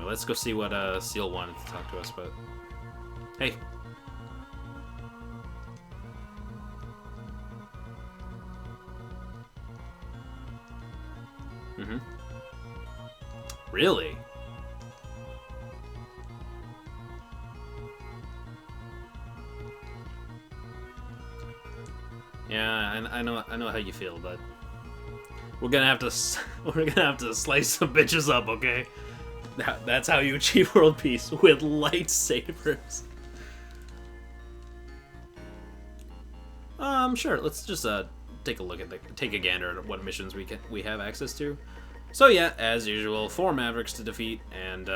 let's go see what Seal wanted to talk to us about. Hey. Mm-hmm. Really? Yeah, I know how you feel, but we're gonna have to slice some bitches up, okay? That's how you achieve world peace, with lightsabers. Sure. Let's just take a gander at what missions we have access to. So yeah, as usual, 4 Mavericks to defeat, and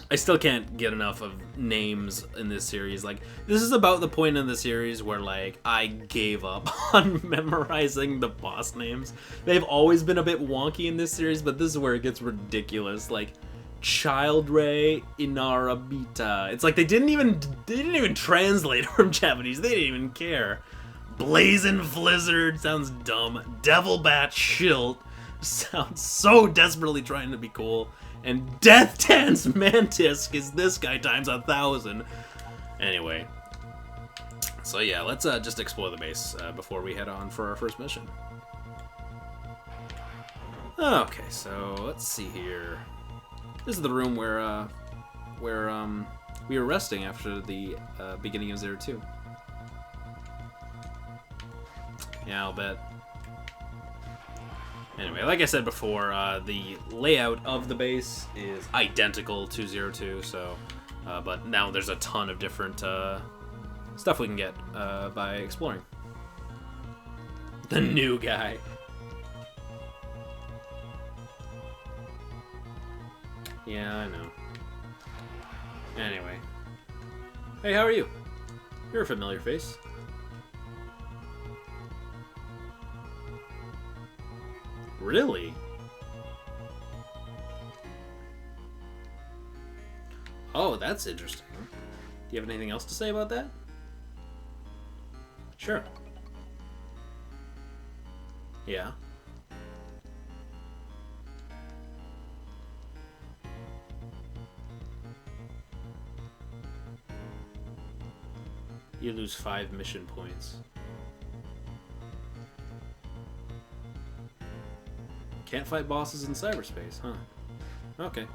I still can't get enough of names in this series. Like, this is about the point in the series where, like, I gave up on memorizing the boss names. They've always been a bit wonky in this series, but this is where it gets ridiculous. Like, Childray Inarabita. It's like they didn't even translate from Japanese. They didn't even care. Blazing Blizzard sounds dumb. Devil Bat Shield sounds so desperately trying to be cool. And Death Dance Mantis is this guy times 1,000. Anyway. So yeah, let's just explore the base before we head on for our first mission. Okay, so let's see here. This is the room where we were resting after the beginning of 02. Yeah, I'll bet. Anyway, like I said before, the layout of the base is identical to 02, so, but now there's a ton of different stuff we can get by exploring. The new guy. Yeah, I know. Anyway. Hey, how are you? You're a familiar face. Really? Oh, that's interesting. Do you have anything else to say about that? Sure. Yeah. You lose 5 mission points. Can't fight bosses in cyberspace, huh? Okay.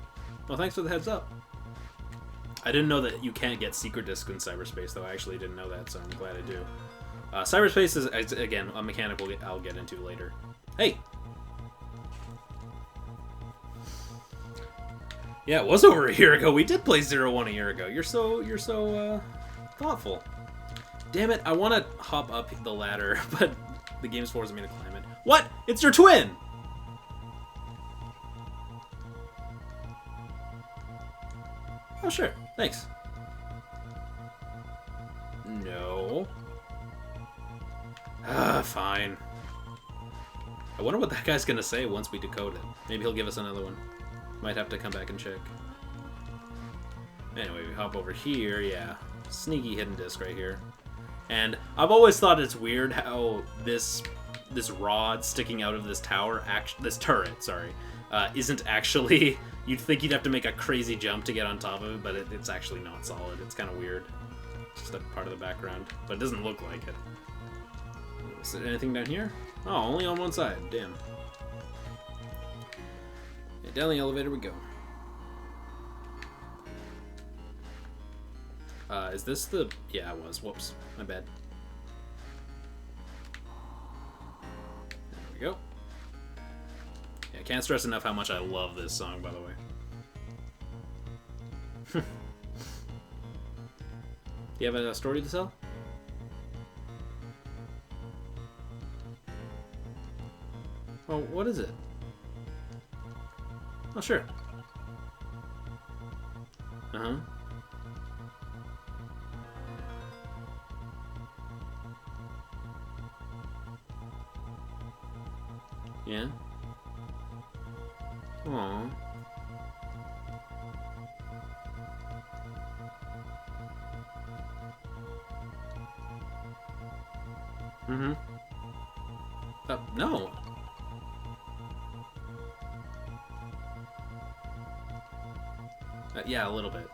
Well, thanks for the heads up. I didn't know that you can't get secret discs in cyberspace, though. I actually didn't know that, so I'm glad I do. Cyberspace is, again, a mechanic I'll get into later. Hey! Yeah, it was over a year ago. We did play 01 a year ago. You're so thoughtful. Damn it, I want to hop up the ladder, but the game's forcing me to climb it. What? It's your twin! Oh, sure. Thanks. No. Fine. I wonder what that guy's gonna say once we decode it. Maybe he'll give us another one. Might have to come back and check. Anyway, we hop over here. Yeah. Sneaky hidden disc right here. And I've always thought it's weird how this rod sticking out of this tower, this turret, sorry, isn't actually... You'd think you'd have to make a crazy jump to get on top of it, but it's actually not solid. It's kind of weird. It's just a part of the background, but it doesn't look like it. Is there anything down here? Oh, only on one side. Damn. Yeah, down the elevator we go. Is this the... Yeah, it was. Whoops. My bad. There we go. Yeah, I can't stress enough how much I love this song, by the way. Do you have a story to tell? Oh, what is it? Oh, sure. Uh-huh. Yeah? Aww. Mm-hmm. No. Yeah, a little bit.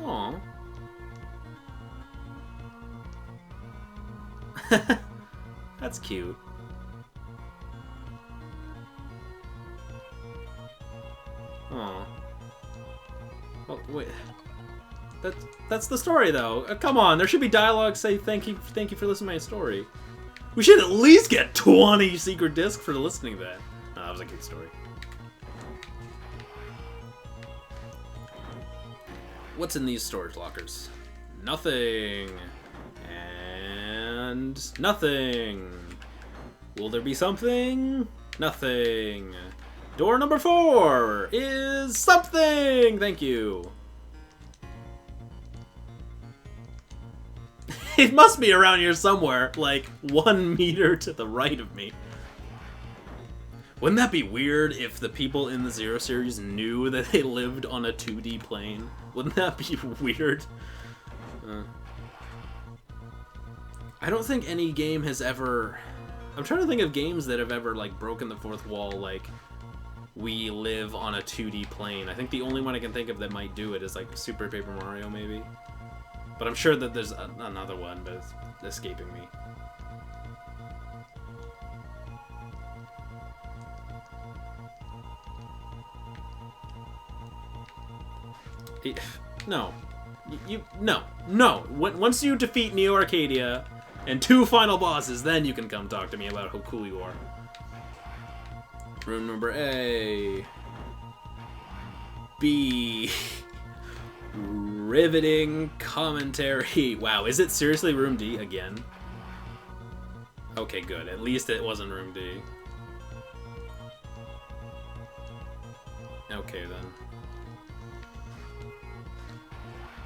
Aww. That's cute. Aww. Oh, wait. That's the story, though. Come on, there should be dialogue say thank you for listening to my story. We should at least get 20 secret discs for listening to that. Oh, that was a good story. What's in these storage lockers? Nothing. And nothing. Will there be something? Nothing. Door number 4 is something! Thank you. It must be around here somewhere, like 1 meter to the right of me. Wouldn't that be weird if the people in the Zero series knew that they lived on a 2D plane? Wouldn't that be weird? I don't think any game has ever... I'm trying to think of games that have ever, like, broken the fourth wall, like, we live on a 2D plane. I think the only one I can think of that might do it is, like, Super Paper Mario, maybe. But I'm sure that there's another one, but it's escaping me. No. No. Once you defeat Neo Arcadia and 2 final bosses, then you can come talk to me about how cool you are. Room number A. B. Riveting commentary. Wow, is it seriously room D again? Okay, good. At least it wasn't room D. Okay, then.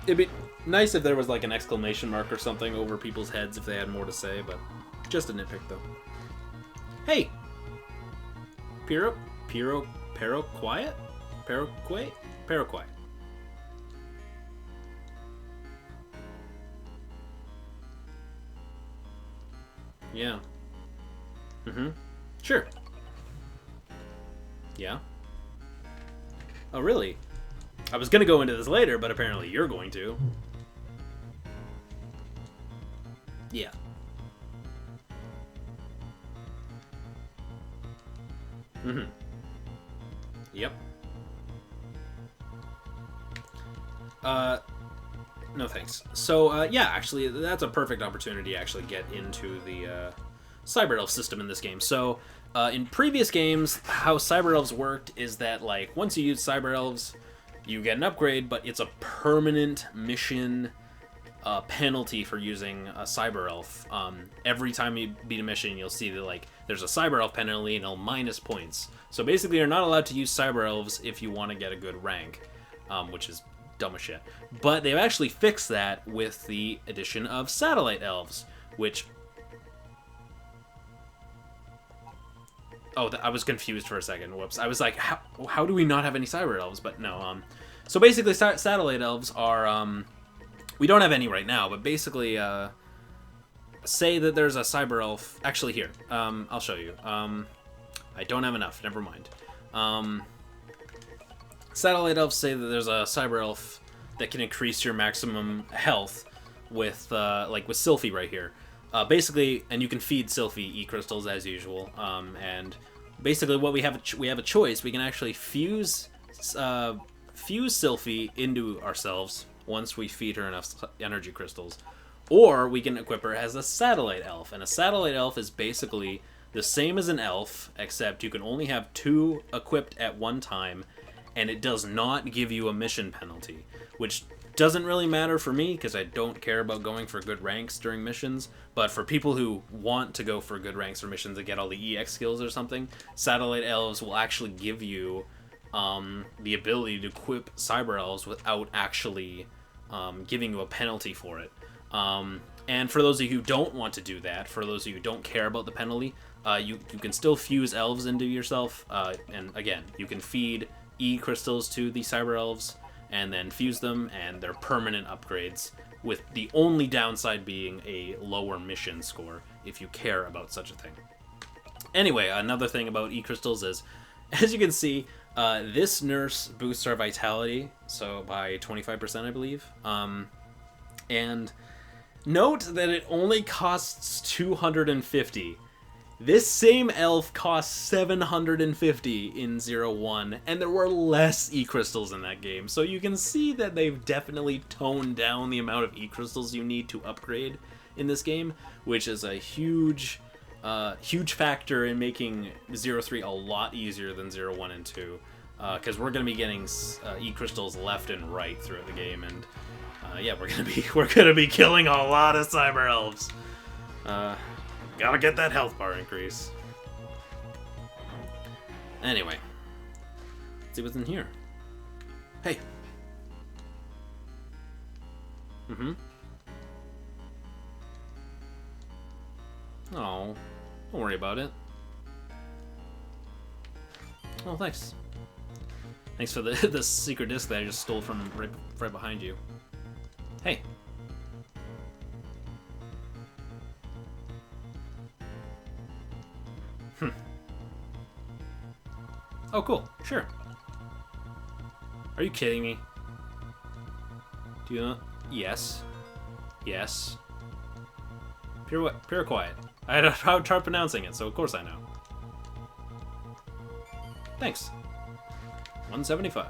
It'd be nice if there was like an exclamation mark or something over people's heads if they had more to say, but just a nitpick, though. Hey! Paraquay? Yeah. Sure. Yeah. Oh, really? I was gonna go into this later, but apparently you're going to. Yeah. Yep. No thanks. So, yeah, actually, that's a perfect opportunity to actually get into the, Cyber Elf system in this game. So, in previous games, how Cyber Elves worked is that, like, once you use Cyber Elves, you get an upgrade, but it's a permanent mission penalty for using a Cyber Elf. Every time you beat a mission, you'll see that, like, there's a Cyber Elf penalty and it'll minus points. So basically, you're not allowed to use Cyber Elves if you want to get a good rank, which is dumb as shit. But they've actually fixed that with the addition of Satellite Elves, which... Oh, I was confused for a second. Whoops. I was like, how do we not have any Cyber Elves? But no, so basically, Satellite Elves are, we don't have any right now, but basically, say that there's a Cyber Elf... Actually, here, I'll show you. I don't have enough, never mind. Satellite Elves say that there's a Cyber Elf that can increase your maximum health with, like with Sylphie right here. Basically, and you can feed Sylphie E-crystals as usual, and basically what we have a choice. We can actually fuse Sylphie into ourselves once we feed her enough energy crystals, or we can equip her as a Satellite Elf, and a Satellite Elf is basically the same as an elf, except you can only have 2 equipped at one time, and it does not give you a mission penalty, which doesn't really matter for me because I don't care about going for good ranks during missions, but for people who want to go for good ranks or missions and get all the EX skills or something, Satellite Elves will actually give you the ability to equip Cyber Elves without actually giving you a penalty for it. And for those of you who don't want to do that, for those of you who don't care about the penalty, you can still fuse elves into yourself, and again, you can feed E-crystals to the Cyber Elves, and then fuse them, and they're permanent upgrades with the only downside being a lower mission score, if you care about such a thing. Anyway, another thing about E-crystals is, as you can see, this nurse boosts our vitality, so by 25%, I believe. And note that it only costs 250. This same elf costs 750 in 0-1, and there were less E-crystals in that game, so you can see that they've definitely toned down the amount of E-crystals you need to upgrade in this game, which is a huge factor in making 0-3 a lot easier than 0-1 and 2, because we're going to be getting E-crystals left and right throughout the game, and yeah, we're gonna be killing a lot of cyber elves. Gotta get that health bar increase. Anyway, let's see what's in here. Hey. Mm-hmm. Oh, don't worry about it. Oh, thanks. Thanks for the secret disc that I just stole from right behind you. Hey. Oh, cool. Sure. Are you kidding me? Do you not? Yes. Yes. Pure quiet. I had a hard time pronouncing it, so of course I know. Thanks. 175.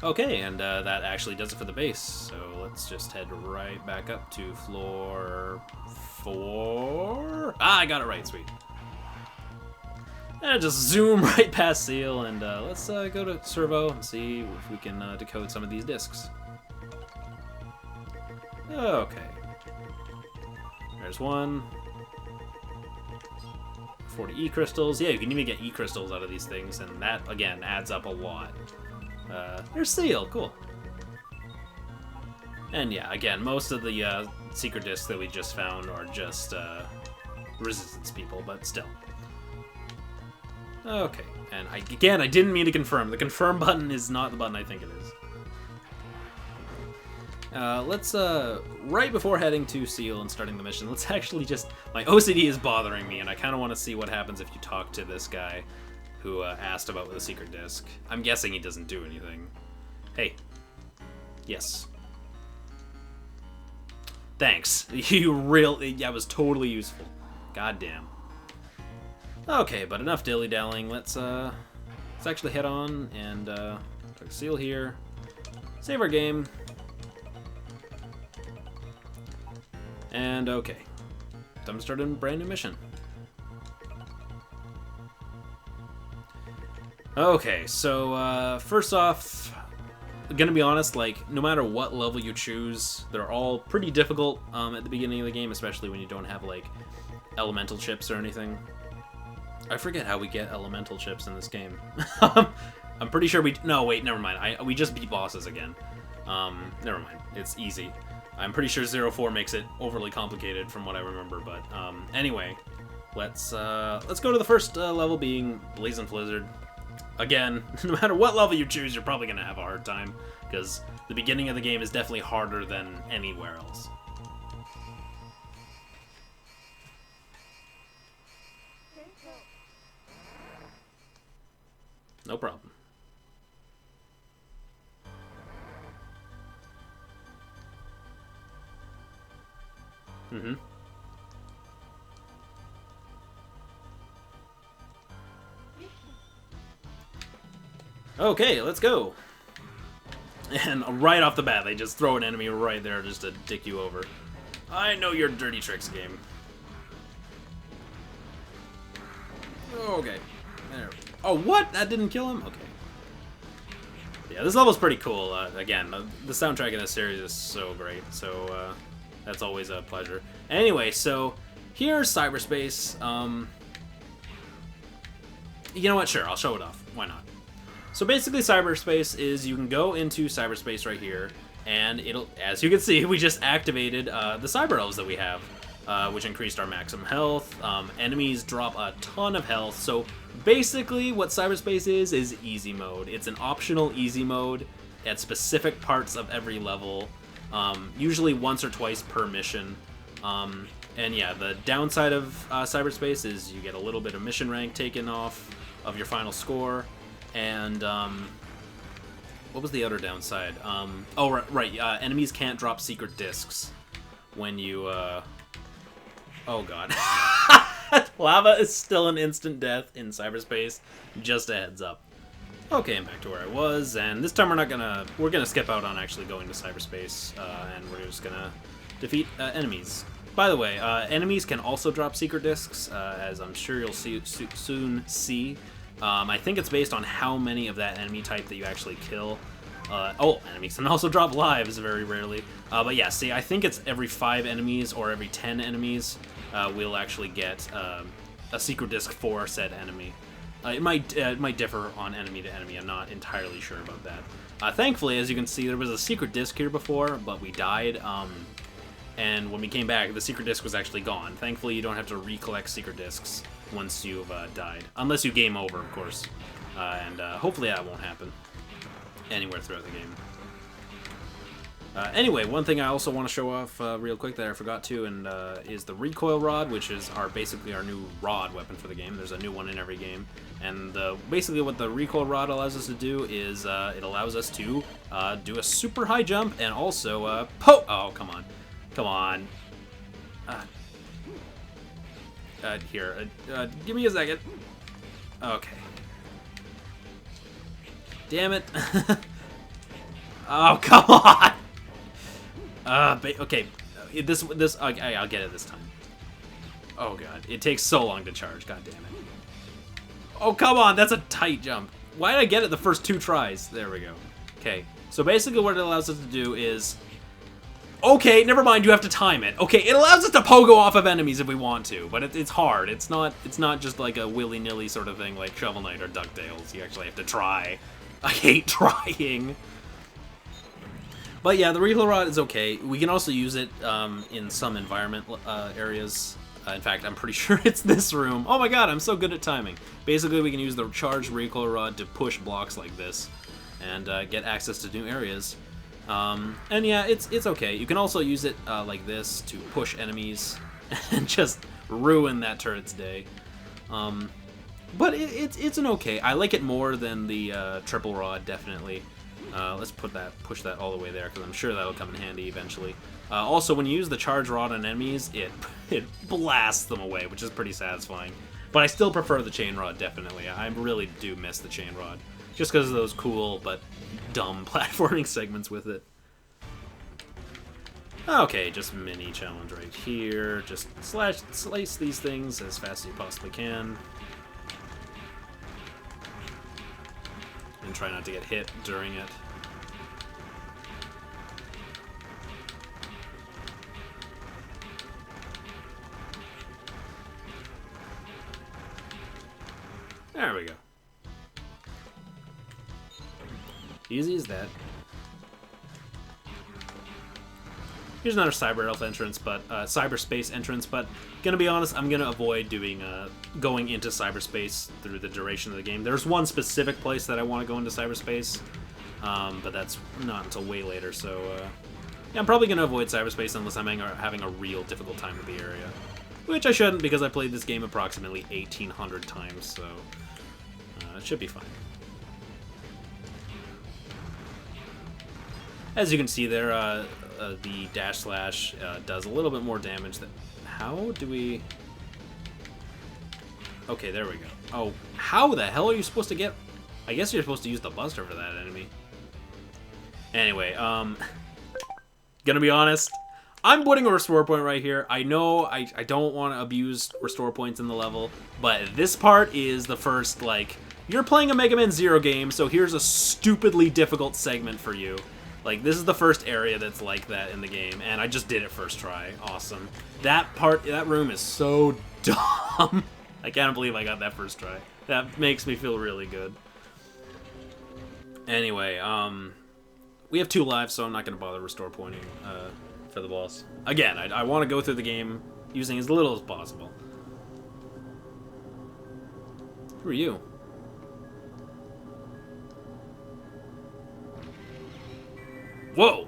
Okay, and that actually does it for the base, so let's just head right back up to floor 4. Ah, I got it right, sweet. And just zoom right past Seal, and let's go to Servo and see if we can decode some of these discs. Okay. There's one. 40 E-crystals. Yeah, you can even get E-crystals out of these things, and that, again, adds up a lot. There's Seal, cool. And yeah, again, most of the secret discs that we just found are just resistance people, but still. Okay, and I didn't mean to confirm. The confirm button is not the button I think it is. Let's, right before heading to Seal and starting the mission, let's actually just... My OCD is bothering me, and I kind of want to see what happens if you talk to this guy who asked about the secret disc. I'm guessing he doesn't do anything. Hey. Yes. Thanks. That was totally useful. Goddamn. Okay, but enough dilly-dallying. Let's actually head on and talk to Seal here. Save our game. And okay. Time to start a brand new mission. Okay, so first off, gonna be honest, like, no matter what level you choose, they're all pretty difficult at the beginning of the game, especially when you don't have, like, elemental chips or anything. I forget how we get elemental chips in this game. I'm pretty sure no, wait, never mind. We just beat bosses again. Never mind. It's easy. I'm pretty sure 0-4 makes it overly complicated from what I remember, but anyway, let's go to the first level, being Blazing Blizzard. Again, no matter what level you choose, you're probably gonna have a hard time, because the beginning of the game is definitely harder than anywhere else. No problem. Mm-hmm. Okay, let's go. And right off the bat, they just throw an enemy right there just to dick you over. I know your dirty tricks, game. Okay. There. Oh, what? That didn't kill him? Okay. Yeah, this level's pretty cool. Again, the soundtrack in this series is so great, so that's always a pleasure. Anyway, so here's cyberspace. You know what? Sure, I'll show it off. Why not? So basically, cyberspace is you can go into cyberspace right here, and it'll, as you can see, we just activated the cyber elves that we have, which increased our maximum health. Enemies drop a ton of health. So basically, what cyberspace is easy mode. It's an optional easy mode. at specific parts of every level, usually once or twice per mission. And yeah, the downside of cyberspace is you get a little bit of mission rank taken off of your final score, and what was the other downside? Oh, right, enemies can't drop secret discs when you, oh god. Lava is still an instant death in cyberspace, just a heads up. Okay, I'm back to where I was, and this time we're gonna skip out on actually going to cyberspace, and we're just gonna defeat enemies. By the way, enemies can also drop secret discs, as I'm sure you'll soon see. I think it's based on how many of that enemy type that you actually kill. Enemies can also drop lives very rarely. But yeah, see, I think it's every 5 enemies or every 10 enemies we'll actually get a secret disc for said enemy. It might differ on enemy to enemy. I'm not entirely sure about that. Thankfully, as you can see, there was a secret disc here before, but we died. And when we came back, the secret disc was actually gone. Thankfully, you don't have to recollect secret discs once you've died. Unless you game over, of course. And hopefully that won't happen anywhere throughout the game. Anyway, one thing I also want to show off real quick that I forgot to, and is the recoil rod, which is basically our new rod weapon for the game. There's a new one in every game. And basically what the recoil rod allows us to do is it allows us to do a super high jump and also oh, come on. Come on. Here. Give me a second. Okay. Damn it. Oh, come on. Okay. I'll get it this time. Oh, God. It takes so long to charge. God damn it. Oh, come on. That's a tight jump. Why did I get it the first 2 tries? There we go. Okay. So basically what it allows us to do is... Okay, never mind, you have to time it. Okay, it allows us to pogo off of enemies if we want to, but it's hard. It's not just like a willy-nilly sort of thing like Shovel Knight or DuckTales. You actually have to try. I hate trying. But yeah, the recoil rod is okay. We can also use it in some environment areas. In fact, I'm pretty sure it's this room. Oh my god, I'm so good at timing. Basically, we can use the charged recoil rod to push blocks like this and get access to new areas. And yeah, it's okay. You can also use it like this to push enemies and just ruin that turret's day. But it's an okay. I like it more than the triple rod, definitely. Let's push that all the way there, because I'm sure that'll come in handy eventually. Also, when you use the charge rod on enemies, it blasts them away, which is pretty satisfying. But I still prefer the chain rod, definitely. I really do miss the chain rod, just because of those cool but dumb platforming segments with it. Okay, just mini challenge right here. Just slice these things as fast as you possibly can. And try not to get hit during it. There we go. Easy as that. Here's another cyber elf entrance, but cyberspace entrance. But gonna be honest, I'm gonna avoid doing going into cyberspace through the duration of the game. There's one specific place that I want to go into cyberspace, but that's not until way later. So yeah, I'm probably gonna avoid cyberspace unless I'm having a real difficult time with the area, which I shouldn't because I played this game approximately 1,800 times. So it should be fine. As you can see there, the dash slash does a little bit more damage. How do we... Okay, there we go. Oh, how the hell are you supposed to get... I guess you're supposed to use the buster for that enemy. Anyway, gonna be honest, I'm putting a restore point right here. I know I don't want to abuse restore points in the level, but this part is the first, like, you're playing a Mega Man Zero game, so here's a stupidly difficult segment for you. Like, this is the first area that's like that in the game, and I just did it first try. Awesome. That room is so dumb. I can't believe I got that first try. That makes me feel really good. Anyway, we have 2 lives, so I'm not going to bother restore pointing for the boss. Again, I want to go through the game using as little as possible. Who are you? Whoa!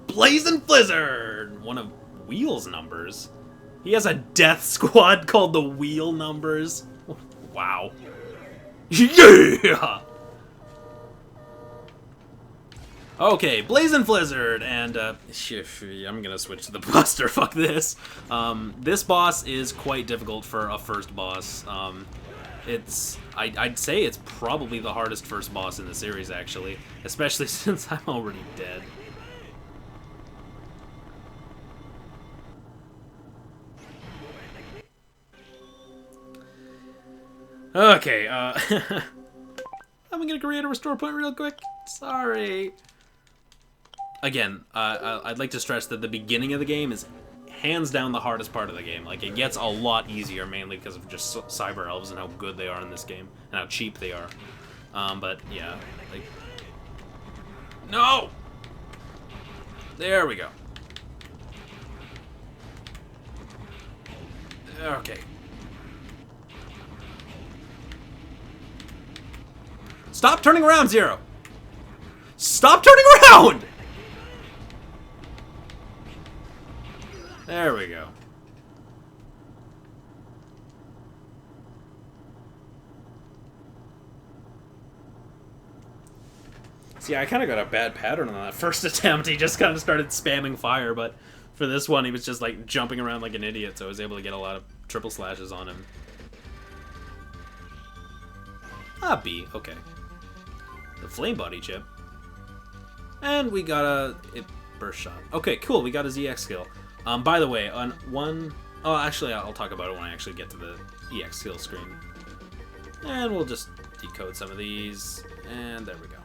Blazing Blizzard! One of Weil's numbers. He has a death squad called the Weil Numbers. Wow. Yeah! Okay, Blazing Blizzard, and I'm gonna switch to the Buster. Fuck this. This boss is quite difficult for a first boss. I'd say it's probably the hardest first boss in the series, actually, especially since I'm already dead. Okay, I'm gonna create a restore point real quick. Sorry. Again, I'd like to stress that the beginning of the game is hands down the hardest part of the game. Like, it gets a lot easier, mainly because of just cyber elves and how good they are in this game, and how cheap they are. But, yeah, like... No! There we go. Okay. Stop turning around, Zero! Stop turning around! There we go. See, I kind of got a bad pattern on that first attempt. He just kind of started spamming fire, but for this one, he was just like jumping around like an idiot, so I was able to get a lot of triple slashes on him. Ah, B, okay. The flame body chip. And we got a burst shot. Okay, cool, we got his EX skill. By the way, on one... Oh, actually, I'll talk about it when I actually get to the EX skill screen. And we'll just decode some of these. And there we go.